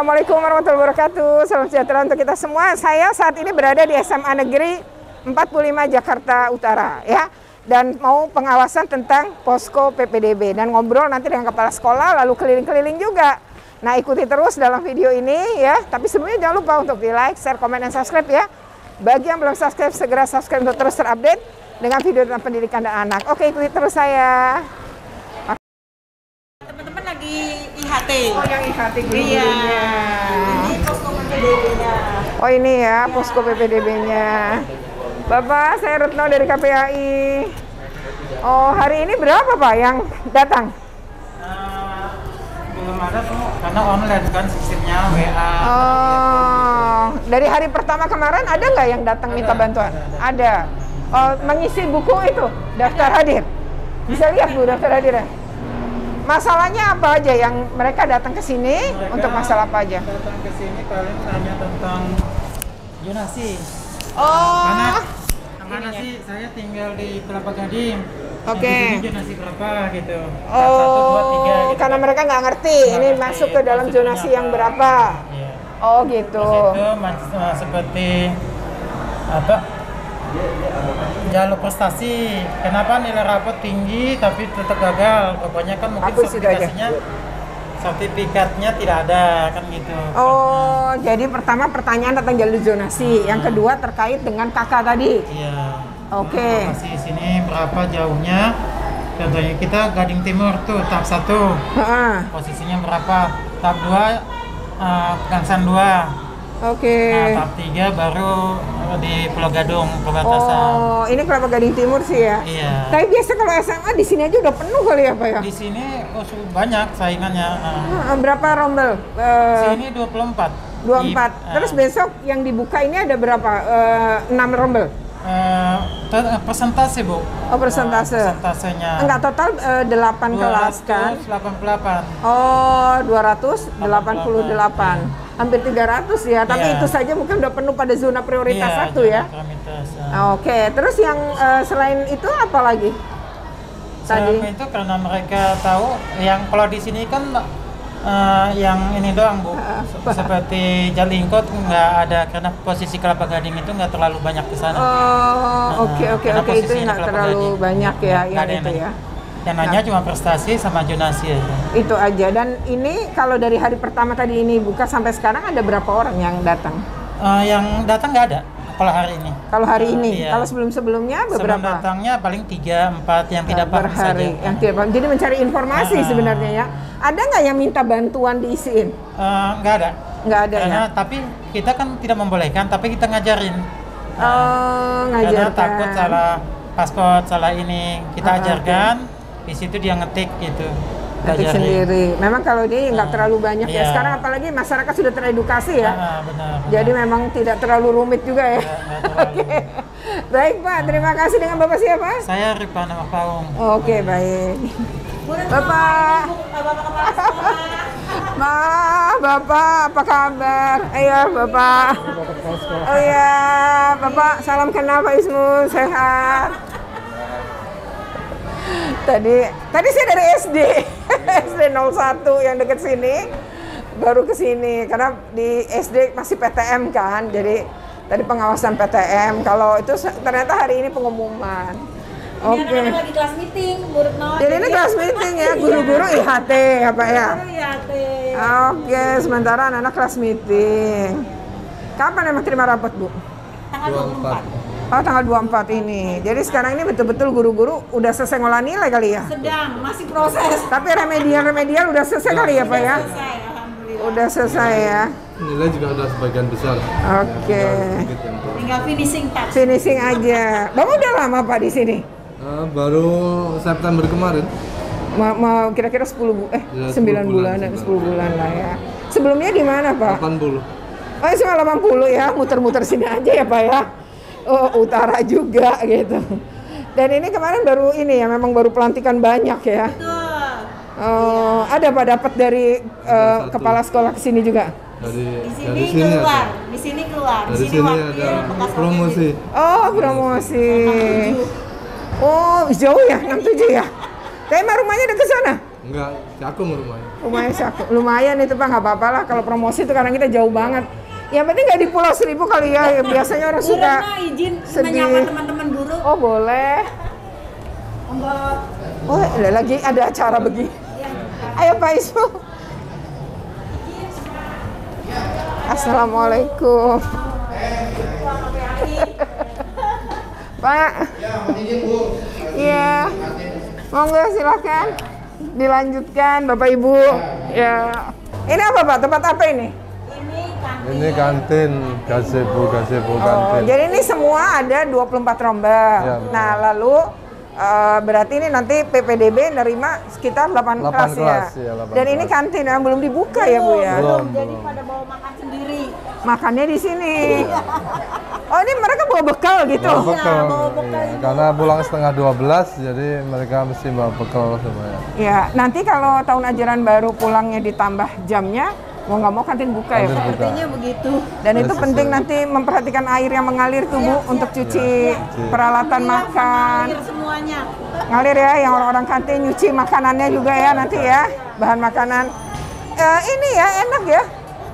Assalamualaikum warahmatullahi wabarakatuh. Salam sejahtera untuk kita semua. Saya saat ini berada di SMA Negeri 45 Jakarta Utara ya. Dan mau pengawasan tentang posko PPDB dan ngobrol nanti dengan kepala sekolah lalu keliling-keliling juga. Nah, ikuti terus dalam video ini ya. Tapi sebelumnya jangan lupa untuk di like, share, komen, dan subscribe ya. Bagi yang belum subscribe, segera subscribe untuk terus terupdate dengan video tentang pendidikan dan anak. Oke, ikuti terus saya. Teman-teman lagi IHT. Oh, yang IHT Iya. Ini posko PPDB-nya. Oh, ini ya posko PPDB-nya. Bapak, saya Retno dari KPAI. Oh, hari ini berapa Pak yang datang? Belum ada tuh, karena online kan sistemnya WA. Oh, dari hari pertama kemarin ada nggak yang datang minta bantuan? Ada. Oh, mengisi buku itu, daftar hadir. Bisa lihat Bu daftar hadirnya. Masalahnya apa aja yang mereka datang ke sini untuk masalah apa aja? Datang ke sini paling tanya tentang zonasi. Oh, Karena sih saya tinggal di Kelapa Gading. Oke. Di sini zonasi berapa gitu. oh, 1, 2, 3 gitu. karena mereka nggak ngerti ini Nggak masuk ngerti ke dalam maksudnya zonasi apa. yang berapa. Iya. Oh gitu. Terus itu seperti apa? Jalur prestasi. Kenapa nilai rapot tinggi tapi tetap gagal? Pokoknya kan mungkin Hapus itu aja. sertifikatnya tidak ada kan gitu. Oh, jadi pertama pertanyaan tentang jalur zonasi, yang kedua terkait dengan kakak tadi. Iya. Oke. Masih sini berapa jauhnya? Contohnya kita Gading Timur tuh tahap 1. Heeh. Posisinya berapa? Tahap 2 Gangsan 2. Oke. Nah, tahap 3 baru di Pulau Gadung perbatasan. Oh, ini Kelapa Gading Timur sih ya. Iya. Tapi biasa kalau SMA di sini aja udah penuh kali ya Pak ya? Di sini banyak saingannya. Berapa rombel? Sini 24. 24. Terus besok yang dibuka ini ada berapa? 6 rombel? Persentase Bu. Oh, persentase. Persentasenya. Enggak, total 8 kelas kan? 288. Oh, 288. Hampir 300 ya, tapi Iya. itu saja mungkin udah penuh pada zona prioritas Iya, 1 ya. prioritas. Oke, terus yang selain itu apa lagi? Selain Tadi. itu karena mereka tahu yang kalau di sini kan yang ini doang Bu. Seperti Jalingkot nggak ada karena posisi Kelapa Gading itu nggak terlalu banyak ke sana. Oh, oke karena itu posisinya nggak Kelapa terlalu Gading. banyak ya Nggak yang ada itu ya. Yang nanya cuma prestasi sama zonasi aja. Itu aja. Dan ini kalau dari hari pertama tadi ini buka sampai sekarang ada berapa orang yang datang? Yang datang nggak ada kalau hari ini. Kalau hari ini, Iya. kalau sebelum-sebelumnya Sebelum beberapa? datangnya paling 3, 4 yang tidak Per paham hari, saja. yang tidak paham. Jadi mencari informasi sebenarnya ya. Ada nggak yang minta bantuan diisiin? Nggak ada. Nggak ada Karena ya? tapi kita kan tidak membolehkan, tapi kita ngajarin. Oh, Karena ngajarkan. takut salah paspor, salah ini kita ajarkan. Di situ dia ngetik gitu. Ngetik Ajarin. sendiri. Memang kalau dia nggak terlalu banyak ya. Iya. Sekarang apalagi masyarakat sudah teredukasi ya. Benar. Jadi memang tidak terlalu rumit juga ya. Nggak terlalu. Baik Pak, terima kasih. Dengan Bapak siapa? Saya Ripana Paung. Oke, baik. Bapak. Bapak apa kabar? Iya, Bapak. Oh iya, Bapak salam kenal Pak Ismu, sehat. Tadi saya dari SD 01 yang deket sini, baru ke sini karena di SD masih PTM kan, jadi tadi pengawasan PTM. Kalau itu ternyata hari ini pengumuman. Oke. Ini lagi kelas meeting, Bu Retno. Jadi ini kelas meeting ya, guru-guru IHT apa ya? IHT. Oke, sementara anak-anak kelas meeting. Kapan emang terima rapot, Bu? Tanggal 24. Oh, tanggal 24 ini. Jadi sekarang ini betul-betul guru-guru udah selesai ngolah nilai kali ya? Sedang, masih proses. Tapi remedial udah selesai kali ya, Pak ya? Selesai, alhamdulillah. Udah selesai ya. Nilai juga udah sebagian besar. Oke. Tinggal finishing touch. Finishing aja. Bapak udah lama Pak di sini? Baru September kemarin. Mau kira-kira 10 Ya, 9 10 bulan, 10 bulan lah ya. Sebelumnya di mana, Pak? 80. Oh, cuma 80 ya. Muter-muter sini aja ya, Pak ya. Oh, utara juga gitu. Dan ini kemarin baru ini ya, memang baru pelantikan banyak ya. Betul. Oh, ada Pak dapat dari kepala sekolah ke sini juga? Di sini dari sini keluar, ada. di sini keluar. Dari sini wakil ada bekas promosi. Oh, promosi. Oh, jauh ya, 67 ya? Tapi mah rumahnya dekat sana? Enggak, Cakung rumahnya. Rumahnya Cakung. Lumayan itu Pak, nggak apa-apa lah kalau promosi itu karena kita jauh banget. Yang penting nggak di Pulau Seribu kali ya, biasanya orang Bu suka Retno izin sedih. menyapa teman-teman buruh. Oh boleh. Monggo. Oh lagi ada acara begini. Ayo Pak Ismu. Assalamualaikum. Pak. Iya. Monggo silakan dilanjutkan Bapak Ibu. Ya. Ini apa Pak? Tempat apa ini? Ini kantin, gazebo Oh, kantin. jadi ini semua ada 24 rombel. Ya, Nah, lalu berarti ini nanti PPDB nerima sekitar 8 kelas ya. Ya, 8 Dan ini kelas. kantin yang belum dibuka ya, Bu ya. Belum. Jadi pada bawa makan sendiri. Makannya di sini. Oh, ini mereka bawa bekal gitu. Bawa bekal. bawa bekal Iya, ibu. karena pulang setengah 12, jadi mereka mesti bawa bekal semuanya. Ya, nanti kalau tahun ajaran baru pulangnya ditambah jamnya, mau nggak mau kantin buka ya, Kantin Pak. buka. Artinya begitu. Dan Ya, itu sesuai. penting nanti memperhatikan air yang mengalir tuh, Bu, untuk cuci peralatan makan. Air semuanya. Ngalir ya, yang orang-orang kantin nyuci makanannya juga ya nanti ya, bahan makanan. Ini ya enak ya,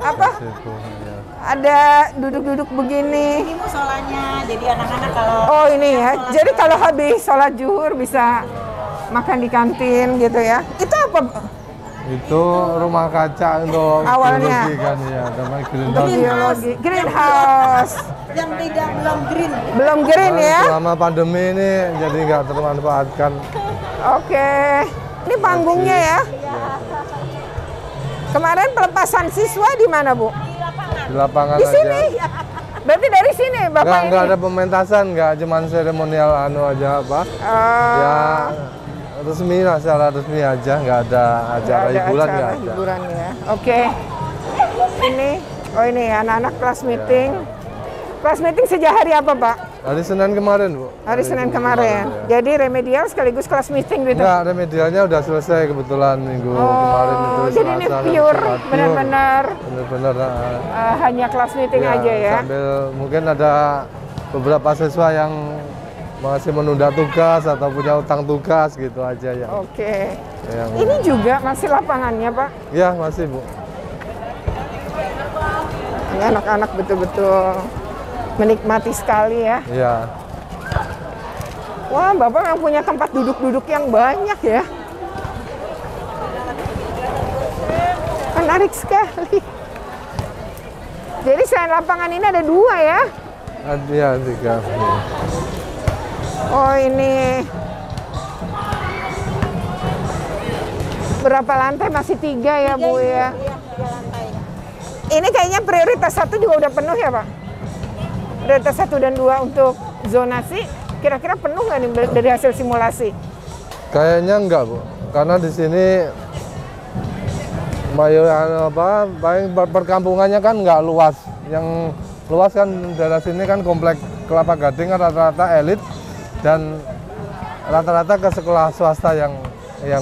apa? Gazebo, ya. Ada duduk-duduk begini. Ini musolanya. Jadi anak-anak kalau Oh ini ya, jadi kalau habis sholat zuhur bisa makan di kantin gitu ya. Itu apa? Itu rumah kaca untuk Awalnya. biologi kan ya, namanya Untuk greenhouse. biologi. Greenhouse. yang tidak belum green. Belum green Nah, ya? selama pandemi ini jadi nggak termanfaatkan. Oke. Ini panggungnya ya. Kemarin pelepasan siswa di mana, Bu? Di lapangan Di aja. sini. Berarti dari sini Bapak ini? Nggak ada pementasan, nggak cuman seremonial aja apa. Oh, Ya resmi lah, secara resmi aja, nggak ada acara ada hiburan, acara nggak ada. hiburan ya. Oke. Ini, oh ini anak-anak kelas meeting. Kelas meeting sejak hari apa, Pak? Hari Senin kemarin, Bu. Hari Senin kemarin. ya. Jadi remedial sekaligus kelas meeting gitu. Enggak, remedialnya udah selesai kebetulan minggu kemarin itu. Oh, jadi ini Selasa, pure, Jumat, benar-benar benar-benar. hanya kelas meeting aja ya. Sambil mungkin ada beberapa siswa yang masih menunda tugas atau punya utang tugas gitu aja ya. Oke. Yang- Ini juga masih lapangannya, Pak. Ya masih, Bu. Ini anak-anak betul-betul menikmati sekali ya. Iya. Wah, Bapak yang punya tempat duduk-duduk yang banyak ya. Menarik sekali. Jadi selain lapangan ini ada 2 ya? Ada 3. Oh ini berapa lantai? Masih 3 ya Bu ya? Iya, 3 lantai. Ini kayaknya prioritas 1 juga udah penuh ya Pak? Prioritas 1 dan 2 untuk zonasi, kira-kira penuh nggak nih dari hasil simulasi? Kayaknya enggak, Bu. Karena di sini paling perkampungannya kan nggak luas. Yang luas kan daerah sini kan komplek Kelapa Gading kan rata-rata elit dan rata-rata ke sekolah swasta yang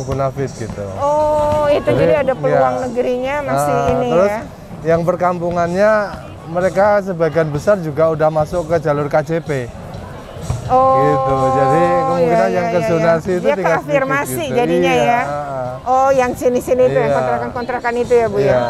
bonafit gitu. Oh itu jadi ada peluang ya. negerinya masih ini Terus ya? yang perkampungannya mereka sebagian besar juga udah masuk ke jalur KJP. Oh, Gitu. Jadi kemungkinan yang ke zonasi itu dia tinggal ke afirmasi sedikit gitu. jadinya Iya, ya. Oh, yang sini-sini itu yang Iya. kontrakan-kontrakan itu ya, Bu Iya. ya.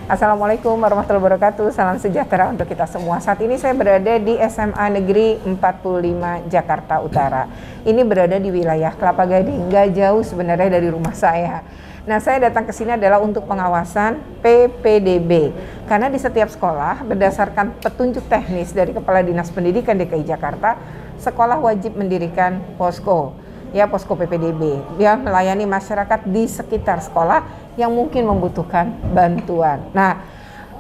Assalamualaikum warahmatullahi wabarakatuh. Salam sejahtera untuk kita semua. Saat ini saya berada di SMA Negeri 45 Jakarta Utara. Ini berada di wilayah Kelapa Gading, nggak jauh sebenarnya dari rumah saya. Nah, saya datang ke sini adalah untuk pengawasan PPDB. Karena di setiap sekolah, berdasarkan petunjuk teknis dari Kepala Dinas Pendidikan DKI Jakarta, sekolah wajib mendirikan posko. Ya, posko PPDB. Dia melayani masyarakat di sekitar sekolah yang mungkin membutuhkan bantuan. Nah,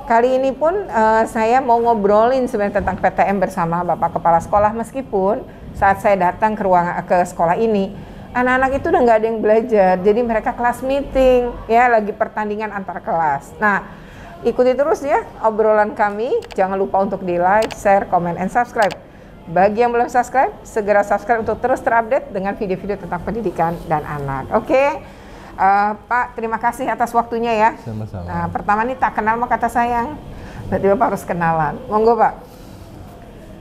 kali ini pun saya mau ngobrolin sebenarnya tentang PTM bersama Bapak Kepala Sekolah, meskipun saat saya datang ke sekolah ini, anak-anak itu udah nggak ada yang belajar, jadi mereka kelas meeting, ya lagi pertandingan antar kelas. Nah, ikuti terus ya obrolan kami, jangan lupa untuk di like, share, comment, and subscribe. Bagi yang belum subscribe, segera subscribe untuk terus terupdate dengan video-video tentang pendidikan dan anak. Oke, Pak, terima kasih atas waktunya ya. Sama-sama. Nah, pertama nih tak kenal mah kata sayang, berarti Bapak harus kenalan. Monggo Pak.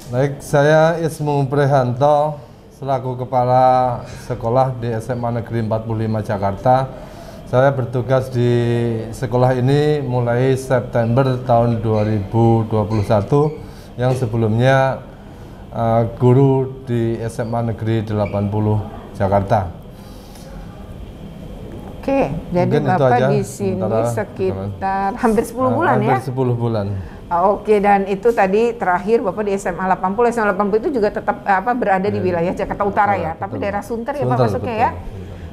Baik, saya Ismu Prihanto. selaku Kepala Sekolah di SMA Negeri 45 Jakarta. Saya bertugas di sekolah ini mulai September tahun 2021, yang sebelumnya guru di SMA Negeri 80 Jakarta. Oke, jadi Mungkin itu Bapak aja di sini sementara sekitar hampir 10 bulan ya? Hampir 10 bulan. Oke, dan itu tadi terakhir Bapak di SMA 80. SMA 80 itu juga tetap berada di wilayah Jakarta Utara ya, tapi betul. daerah Sunter ya Pak Sunter, masuknya betul. ya?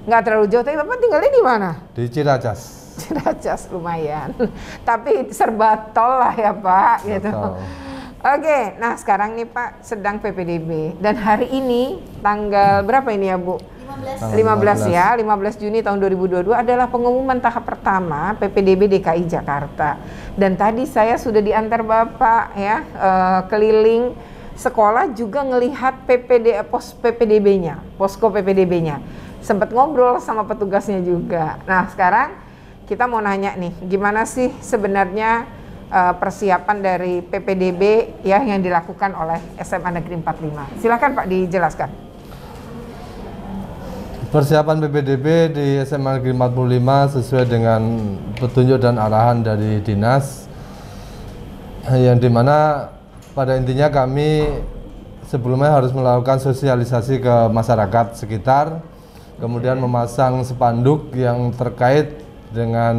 Nggak terlalu jauh, tapi Bapak tinggalnya di mana? Di Ciracas. Ciracas, lumayan. Tapi serba tol lah ya Pak, gitu. Betul. Oke, nah sekarang nih Pak sedang PPDB, dan hari ini tanggal berapa ini ya Bu? 15 ya, 15 Juni tahun 2022 adalah pengumuman tahap pertama PPDB DKI Jakarta. Dan tadi saya sudah diantar Bapak ya keliling sekolah juga ngelihat pos PPDB-nya, posko PPDB-nya. Sempat ngobrol sama petugasnya juga. Nah, sekarang kita mau nanya nih, gimana sih sebenarnya persiapan dari PPDB ya yang dilakukan oleh SMA Negeri 45. Silakan Pak dijelaskan. Persiapan PPDB di SMA Negeri 45 sesuai dengan petunjuk dan arahan dari dinas, yang dimana pada intinya kami sebelumnya harus melakukan sosialisasi ke masyarakat sekitar, kemudian memasang spanduk yang terkait dengan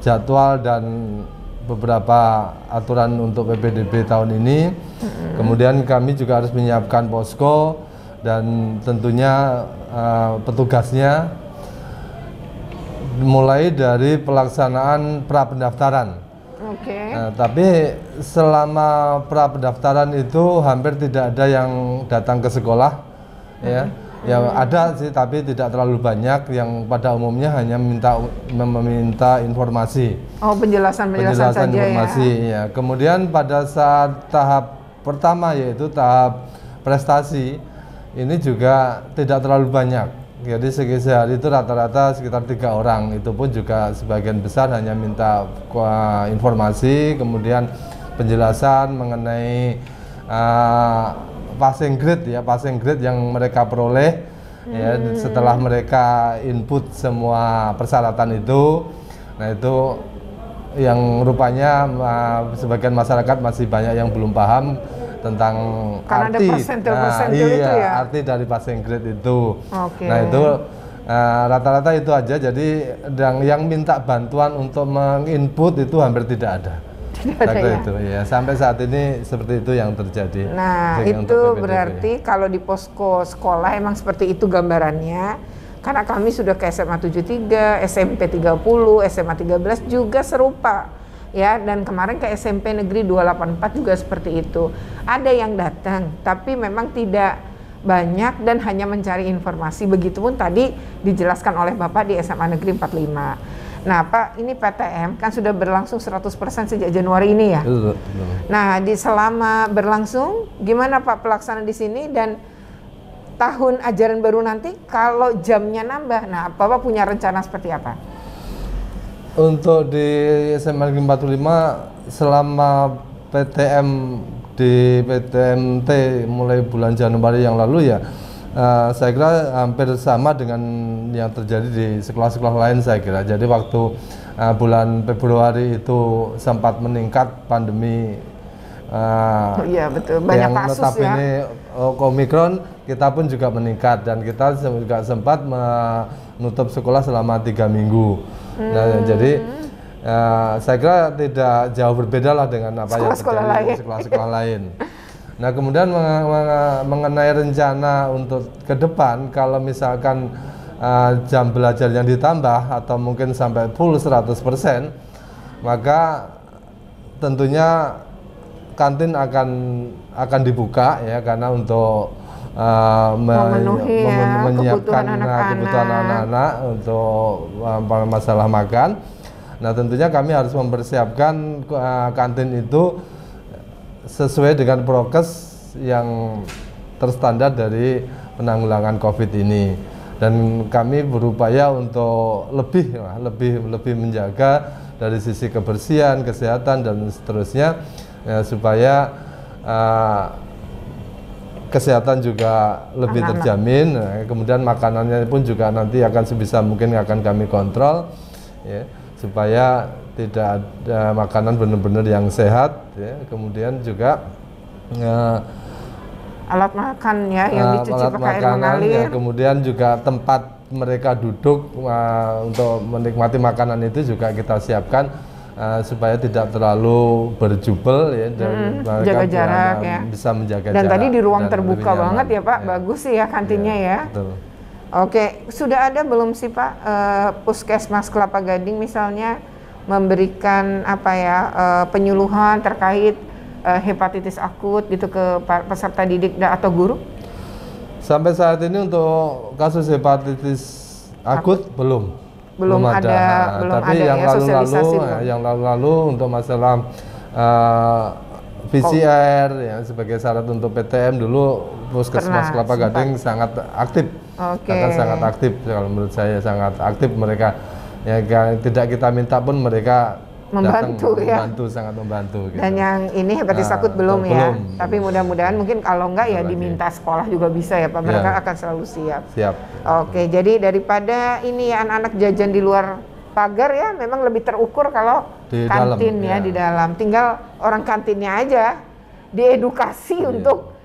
jadwal dan beberapa aturan untuk PPDB tahun ini. Kemudian kami juga harus menyiapkan posko dan tentunya petugasnya mulai dari pelaksanaan pra pendaftaran. Oke. Tapi selama pra pendaftaran itu hampir tidak ada yang datang ke sekolah, ya. Ya ada sih, tapi tidak terlalu banyak. Yang pada umumnya hanya meminta informasi. Oh, penjelasan saja informasi, ya. Kemudian pada saat tahap pertama yaitu tahap prestasi, ini juga tidak terlalu banyak. Jadi sehari itu rata-rata sekitar 3 orang. Itu pun juga sebagian besar hanya minta informasi, kemudian penjelasan mengenai passing grade ya, passing grade yang mereka peroleh ya setelah mereka input semua persyaratan itu. Nah, itu yang rupanya sebagian masyarakat masih banyak yang belum paham tentang karena arti, ada persentil itu ya, arti dari passing grade itu. Oke. Nah, itu rata-rata itu aja. Jadi yang minta bantuan untuk menginput itu hampir tidak ada. Tidak ada ya? Itu ya, sampai saat ini seperti itu yang terjadi. Nah, itu berarti kalau di posko sekolah emang seperti itu gambarannya. Karena kami sudah ke SMA 73, SMP 30, SMA 13 juga serupa. Ya, dan kemarin ke SMP Negeri 284 juga seperti itu. Ada yang datang, tapi memang tidak banyak dan hanya mencari informasi. Begitupun tadi dijelaskan oleh Bapak di SMA Negeri 45. Nah, Pak, ini PTM kan sudah berlangsung 100% sejak Januari ini ya. Betul. Nah, selama berlangsung, gimana Pak pelaksanaan di sini, dan tahun ajaran baru nanti kalau jamnya nambah, nah Bapak punya rencana seperti apa? Untuk di SMA Negeri 45 selama PTM di PTMT mulai bulan Januari yang lalu ya, saya kira hampir sama dengan yang terjadi di sekolah-sekolah lain saya kira. Jadi waktu bulan Februari itu sempat meningkat pandemi, iya betul, banyak yang kasus ya. Ini Omikron, kita pun juga meningkat dan kita juga sempat menutup sekolah selama 3 minggu. Nah, jadi saya kira tidak jauh berbeda lah dengan apa yang terjadi di sekolah-sekolah lain. Nah, kemudian mengenai rencana untuk ke depan, kalau misalkan jam belajar yang ditambah atau mungkin sampai full 100%, maka tentunya kantin akan dibuka ya, karena untuk menyiapkan kebutuhan anak-anak untuk masalah makan. Nah, tentunya kami harus mempersiapkan kantin itu sesuai dengan prokes yang terstandar dari penanggulangan COVID ini. Dan kami berupaya untuk lebih menjaga dari sisi kebersihan, kesehatan dan seterusnya ya, supaya kesehatan juga lebih Anak-anak. terjamin. Nah, kemudian makanannya pun juga nanti akan sebisa mungkin akan kami kontrol, ya, supaya tidak ada makanan benar-benar yang sehat, ya. Kemudian juga Alat makan ya yang dicuci alat pakai air makanan, mengalir. ya, kemudian juga tempat mereka duduk untuk menikmati makanan itu juga kita siapkan supaya tidak terlalu berjubel, ya, dan mereka jaga jarak, ya. bisa menjaga Dan jarak tadi di ruang dan terbuka lebih nyaman. banget ya Pak, bagus sih ya kantinnya ya. Betul. Oke, sudah ada belum sih Pak Puskesmas Kelapa Gading misalnya memberikan apa ya penyuluhan terkait hepatitis akut gitu ke peserta didik atau guru? Sampai saat ini untuk kasus hepatitis akut belum ada, tapi yang ya, lalu-lalu sosialisasi belum. yang lalu-lalu untuk masalah PCR ya, sebagai syarat untuk PTM dulu Puskesmas Pernah, Kelapa Gading sangat aktif. Oke. Bahkan sangat aktif, kalau menurut saya sangat aktif mereka, ya, tidak kita minta pun mereka Membantu, datang, ya. membantu, sangat membantu gitu. Dan yang ini hepatitis akut belum ya. belum. Tapi mudah-mudahan mungkin kalau enggak ya Lagi. diminta sekolah juga bisa ya Pak. Mereka Ya. akan selalu siap. Siap. Oke, jadi daripada ini ya anak-anak jajan di luar pagar ya, memang lebih terukur kalau Di kantin dalam, ya, ya. di dalam. Tinggal orang kantinnya aja diedukasi untuk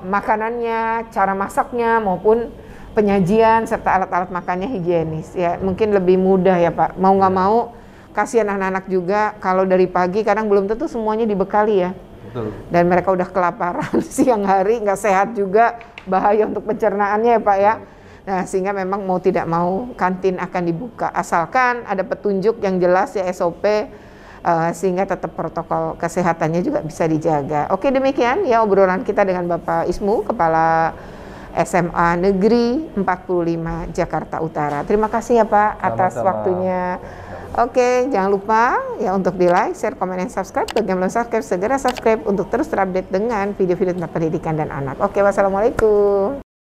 makanannya, cara masaknya maupun penyajian serta alat-alat makannya higienis ya. Mungkin lebih mudah ya Pak. Mau nggak mau, kasihan anak-anak juga kalau dari pagi kadang belum tentu semuanya dibekali ya. Betul. Dan mereka udah kelaparan siang hari, nggak sehat juga, bahaya untuk pencernaannya ya Pak ya. Nah sehingga memang mau tidak mau kantin akan dibuka asalkan ada petunjuk yang jelas ya SOP sehingga tetap protokol kesehatannya juga bisa dijaga. Oke, demikian ya obrolan kita dengan Bapak Ismu, Kepala SMA Negeri 45 Jakarta Utara. Terima kasih ya Pak atas Sama-sama. waktunya. Oke, jangan lupa ya untuk di like, share, komen, dan subscribe. Bagi yang belum subscribe, segera subscribe untuk terus terupdate dengan video-video tentang pendidikan dan anak. Oke, wassalamualaikum.